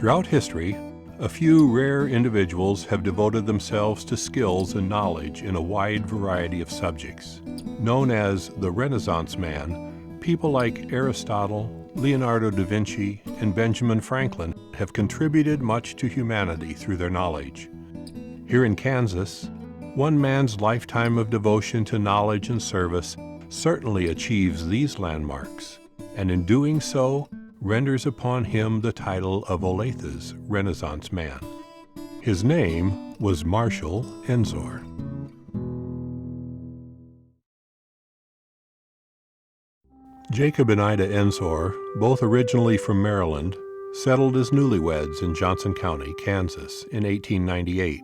Throughout history, a few rare individuals have devoted themselves to skills and knowledge in a wide variety of subjects. Known as the Renaissance man, people like Aristotle, Leonardo da Vinci, and Benjamin Franklin have contributed much to humanity through their knowledge. Here in Kansas, one man's lifetime of devotion to knowledge and service certainly achieves these landmarks, and in doing so, renders upon him the title of Olathe's Renaissance man. His name was Marshall Ensor. Jacob and Ida Ensor, both originally from Maryland, settled as newlyweds in Johnson County, Kansas in 1898.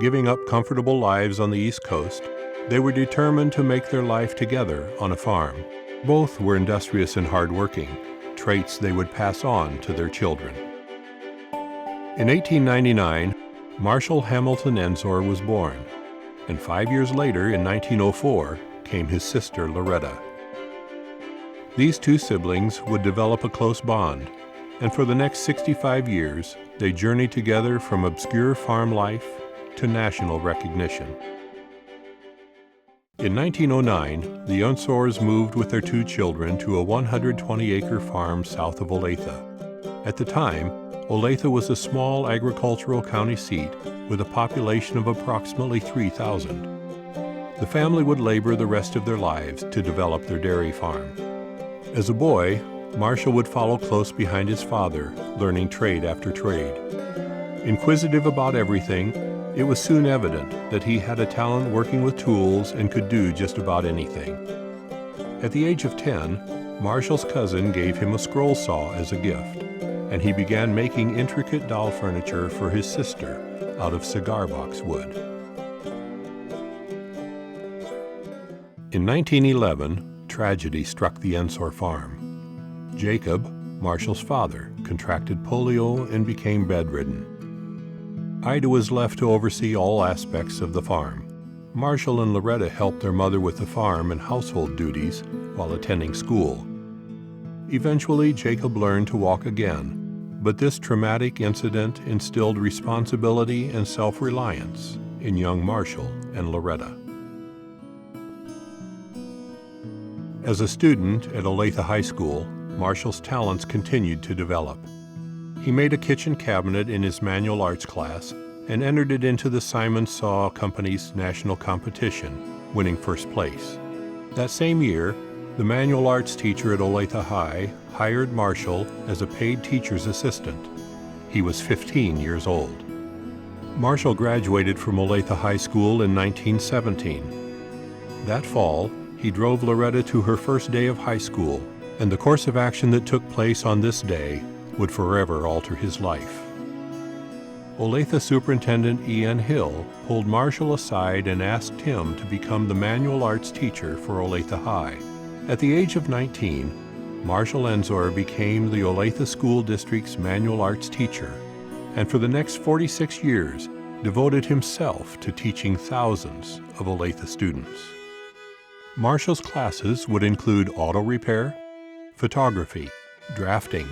Giving up comfortable lives on the East Coast, they were determined to make their life together on a farm. Both were industrious and hardworking, traits they would pass on to their children. In 1899, Marshall Hamilton Ensor was born, and 5 years later, in 1904, came his sister Loretta. These two siblings would develop a close bond, and for the next 65 years, they journeyed together from obscure farm life to national recognition. In 1909, the Ensors moved with their two children to a 120-acre farm south of Olathe. At the time, Olathe was a small agricultural county seat with a population of approximately 3,000. The family would labor the rest of their lives to develop their dairy farm. As a boy, Marshall would follow close behind his father, learning trade after trade. Inquisitive about everything, it was soon evident that he had a talent working with tools and could do just about anything. At the age of 10, Marshall's cousin gave him a scroll saw as a gift, and he began making intricate doll furniture for his sister out of cigar box wood. In 1911, tragedy struck the Ensor farm. Jacob, Marshall's father, contracted polio and became bedridden. Ida was left to oversee all aspects of the farm. Marshall and Loretta helped their mother with the farm and household duties while attending school. Eventually, Jacob learned to walk again, but this traumatic incident instilled responsibility and self-reliance in young Marshall and Loretta. As a student at Olathe High School, Marshall's talents continued to develop. He made a kitchen cabinet in his manual arts class and entered it into the Simon Saw Company's national competition, winning first place. That same year, the manual arts teacher at Olathe High hired Marshall as a paid teacher's assistant. He was 15 years old. Marshall graduated from Olathe High School in 1917. That fall, he drove Loretta to her first day of high school, and the course of action that took place on this day would forever alter his life. Olathe Superintendent E.N. Hill pulled Marshall aside and asked him to become the manual arts teacher for Olathe High. At the age of 19, Marshall Ensor became the Olathe School District's manual arts teacher, and for the next 46 years devoted himself to teaching thousands of Olathe students. Marshall's classes would include auto repair, photography, drafting,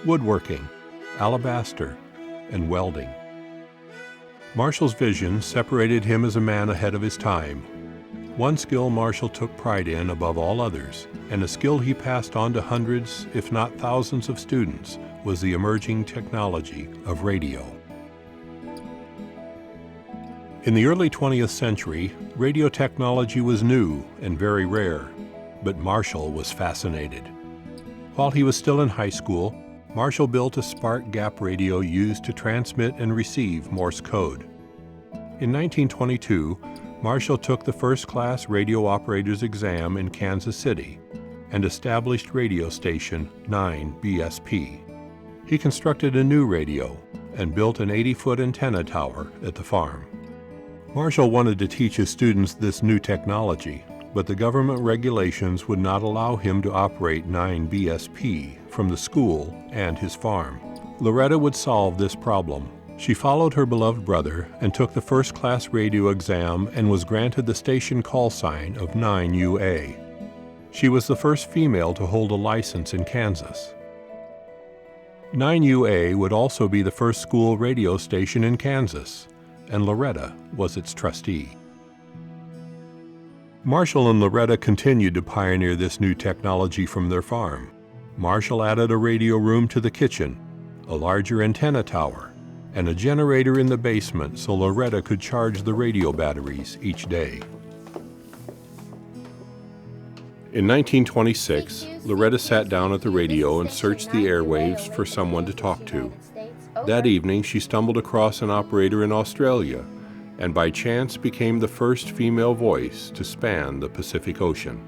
woodworking, alabaster, and welding. Marshall's vision separated him as a man ahead of his time. One skill Marshall took pride in above all others, and a skill he passed on to hundreds, if not thousands of students, was the emerging technology of radio. In the early 20th century, radio technology was new and very rare, but Marshall was fascinated. While he was still in high school, Marshall built a spark gap radio used to transmit and receive Morse code. In 1922, Marshall took the first-class radio operator's exam in Kansas City and established radio station 9BSP. He constructed a new radio and built an 80-foot antenna tower at the farm. Marshall wanted to teach his students this new technology, but the government regulations would not allow him to operate 9BSP from the school and his farm. Loretta would solve this problem. She followed her beloved brother and took the first-class radio exam and was granted the station call sign of 9UA. She was the first female to hold a license in Kansas. 9UA would also be the first school radio station in Kansas, and Loretta was its trustee. Marshall and Loretta continued to pioneer this new technology from their farm. Marshall added a radio room to the kitchen, a larger antenna tower, and a generator in the basement so Loretta could charge the radio batteries each day. In 1926, Loretta sat down at the radio and searched the airwaves for someone to talk to. That evening, she stumbled across an operator in Australia, and by chance became the first female voice to span the Pacific Ocean.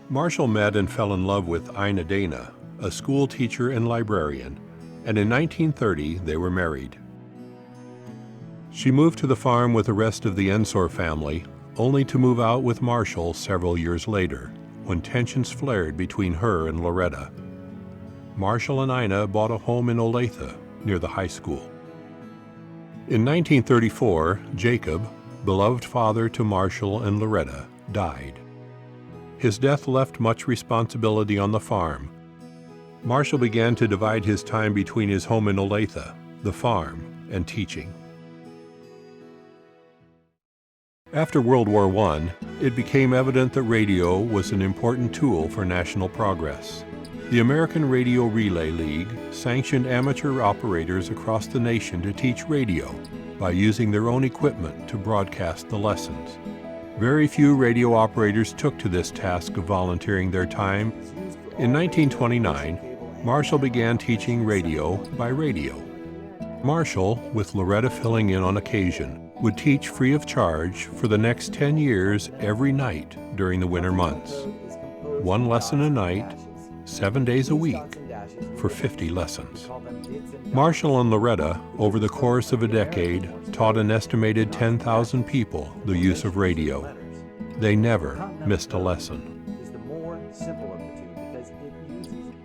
Marshall met and fell in love with Ina Dana, a school teacher and librarian, and in 1930 they were married. She moved to the farm with the rest of the Ensor family, only to move out with Marshall several years later, when tensions flared between her and Loretta. Marshall and Ina bought a home in Olathe, near the high school. In 1934, Jacob, beloved father to Marshall and Loretta, died. His death left much responsibility on the farm. Marshall began to divide his time between his home in Olathe, the farm, and teaching. After World War I, it became evident that radio was an important tool for national progress. The American Radio Relay League sanctioned amateur operators across the nation to teach radio by using their own equipment to broadcast the lessons. Very few radio operators took to this task of volunteering their time. In 1929, Marshall began teaching radio by radio. Marshall, with Loretta filling in on occasion, would teach free of charge for the next 10 years every night during the winter months. One lesson a night, 7 days a week, for 50 lessons. Marshall and Loretta, over the course of a decade, taught an estimated 10,000 people the use of radio. They never missed a lesson.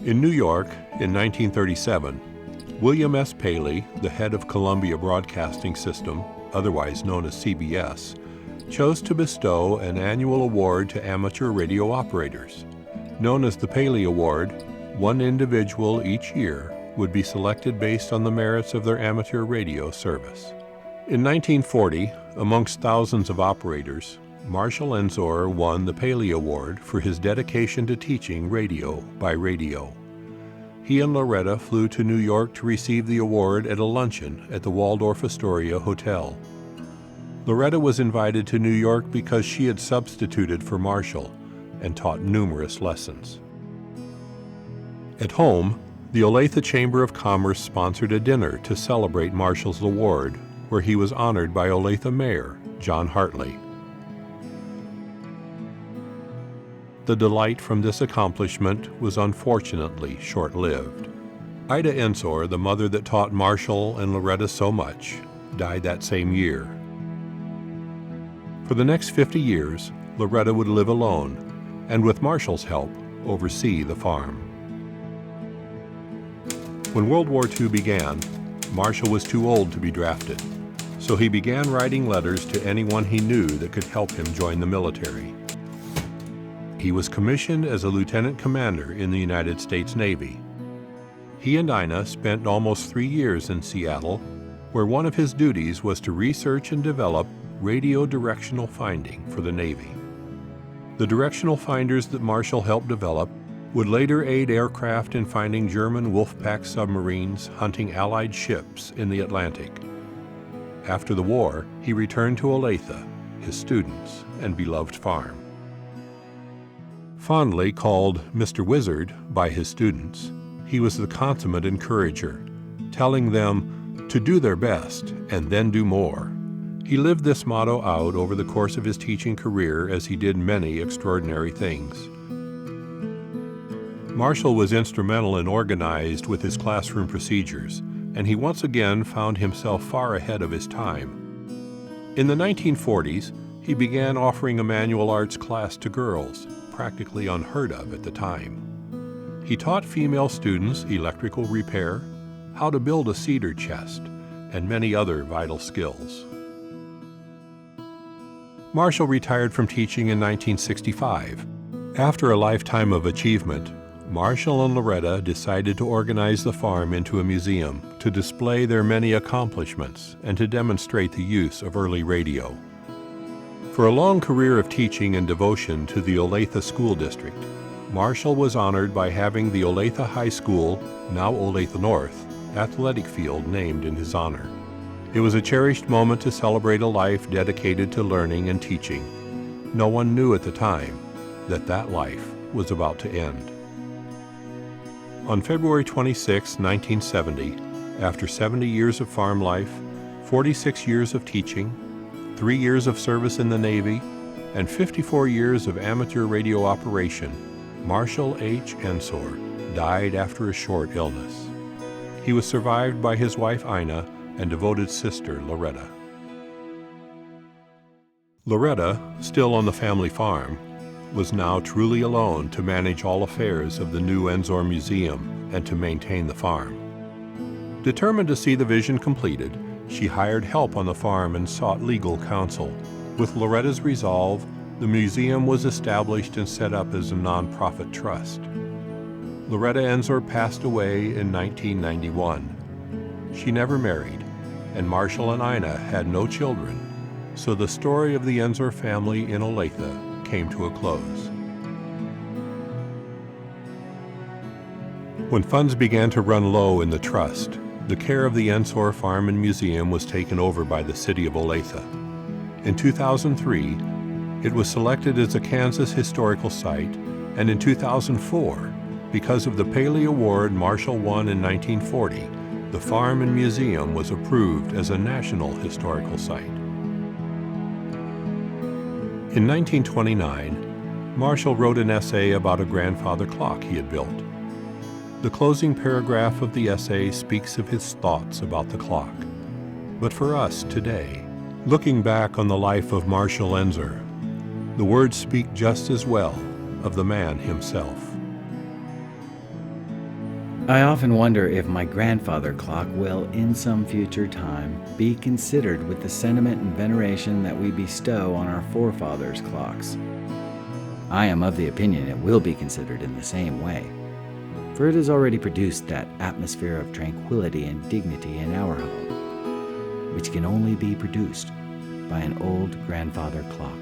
In New York, in 1937, William S. Paley, the head of Columbia Broadcasting System, otherwise known as CBS, chose to bestow an annual award to amateur radio operators. Known as the Paley Award, one individual each year would be selected based on the merits of their amateur radio service. In 1940, amongst thousands of operators, Marshall Ensor won the Paley Award for his dedication to teaching radio by radio. He and Loretta flew to New York to receive the award at a luncheon at the Waldorf Astoria Hotel. Loretta was invited to New York because she had substituted for Marshall and taught numerous lessons. At home, the Olathe Chamber of Commerce sponsored a dinner to celebrate Marshall's award, where he was honored by Olathe Mayor John Hartley. The delight from this accomplishment was unfortunately short-lived. Ida Ensor, the mother that taught Marshall and Loretta so much, died that same year. For the next 50 years, Loretta would live alone, and with Marshall's help, oversee the farm. When World War II began, Marshall was too old to be drafted, so he began writing letters to anyone he knew that could help him join the military. He was commissioned as a lieutenant commander in the United States Navy. He and Ina spent almost 3 years in Seattle, where one of his duties was to research and develop radio directional finding for the Navy. The directional finders that Marshall helped develop would later aid aircraft in finding German Wolfpack submarines hunting Allied ships in the Atlantic. After the war, he returned to Olathe, his students, and beloved farm. Fondly called Mr. Wizard by his students, he was the consummate encourager, telling them to do their best and then do more. He lived this motto out over the course of his teaching career as he did many extraordinary things. Marshall was instrumental and organized with his classroom procedures, and he once again found himself far ahead of his time. In the 1940s, he began offering a manual arts class to girls, practically unheard of at the time. He taught female students electrical repair, how to build a cedar chest, and many other vital skills. Marshall retired from teaching in 1965. After a lifetime of achievement, Marshall and Loretta decided to organize the farm into a museum to display their many accomplishments and to demonstrate the use of early radio. For a long career of teaching and devotion to the Olathe School District, Marshall was honored by having the Olathe High School, now Olathe North, athletic field named in his honor. It was a cherished moment to celebrate a life dedicated to learning and teaching. No one knew at the time that that life was about to end. On February 26, 1970, after 70 years of farm life, 46 years of teaching, 3 years of service in the Navy, and 54 years of amateur radio operation, Marshall H. Ensor died after a short illness. He was survived by his wife Ina and devoted sister Loretta. Loretta, still on the family farm, was now truly alone to manage all affairs of the new Ensor Museum and to maintain the farm. Determined to see the vision completed, she hired help on the farm and sought legal counsel. With Loretta's resolve, the museum was established and set up as a nonprofit trust. Loretta Ensor passed away in 1991. She never married, and Marshall and Ina had no children, so the story of the Ensor family in Olathe came to a close. When funds began to run low in the trust, the care of the Ensor Farm and Museum was taken over by the city of Olathe. In 2003, it was selected as a Kansas Historical Site, and in 2004, because of the Paley Award Marshall won in 1940, the farm and museum was approved as a National Historical Site. In 1929, Marshall wrote an essay about a grandfather clock he had built. The closing paragraph of the essay speaks of his thoughts about the clock. But for us today, looking back on the life of Marshall Ensor, the words speak just as well of the man himself. I often wonder if my grandfather clock will, in some future time, be considered with the sentiment and veneration that we bestow on our forefathers' clocks. I am of the opinion it will be considered in the same way, for it has already produced that atmosphere of tranquility and dignity in our home, which can only be produced by an old grandfather clock.